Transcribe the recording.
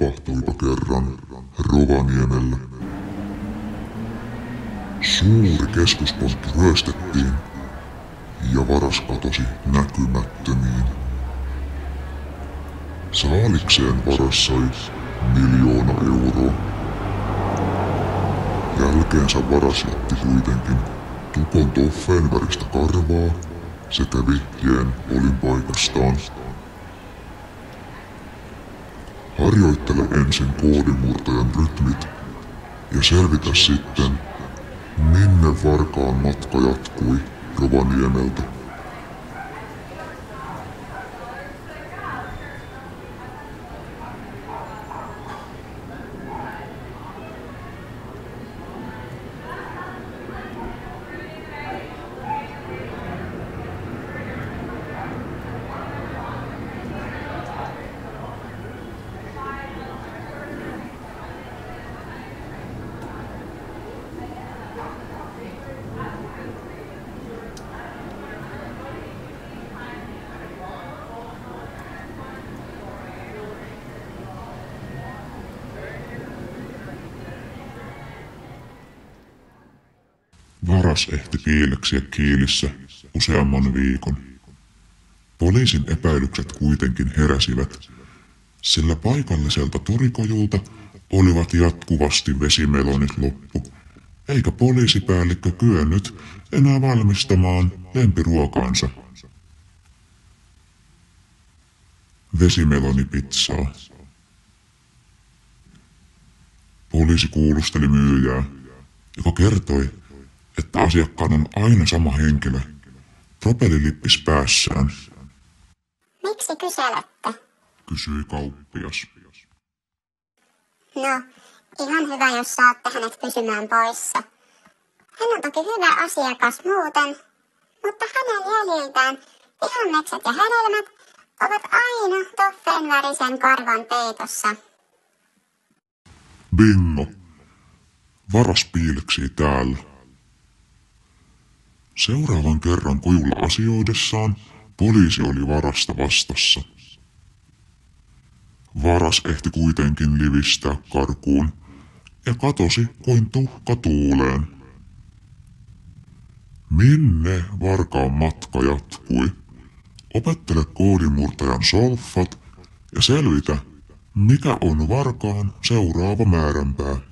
tapahtuipa kerran Rovaniemellä. Suuri keskuspankki ryöstettiin ja varas katosi näkymättömiin. Saalikseen varas sai 1 000 000 euroa. Jälkeensä varas jätti kuitenkin tukon toffeen väristä karvaa sekä vihjeen olinpaikastaan. Harjoittele ensin koodimurtajan rytmit ja selvitä sitten, minne varkaan matka jatkui Rovaniemeltä. Varas ehti piileksiä Kiilissä useamman viikon. Poliisin epäilykset kuitenkin heräsivät, sillä paikalliselta torikojulta olivat jatkuvasti vesimelonit loppu, eikä poliisipäällikkö kyennyt enää valmistamaan lempiruokaansa. Vesimelonipizzaa. Poliisi kuulusteli myyjää, joka kertoi, että asiakkaan on aina sama henkilö, propellilippis päässään. Miksi kyselette? Kysyi kauppias. No, ihan hyvä, jos saatte hänet pysymään poissa. Hän on toki hyvä asiakas muuten, mutta hänen jäljiltään vihannekset ja hedelmät ovat aina toffeen värisen karvan peitossa. Bingo! Varas piileksii täällä. Seuraavan kerran kojulla asioidessaan poliisi oli varasta vastassa. Varas ehti kuitenkin livistää karkuun ja katosi kuin tuhka tuuleen. Minne varkaan matka jatkui? Opettele koodimurtajan solfat ja selvitä, mikä on varkaan seuraava määränpää.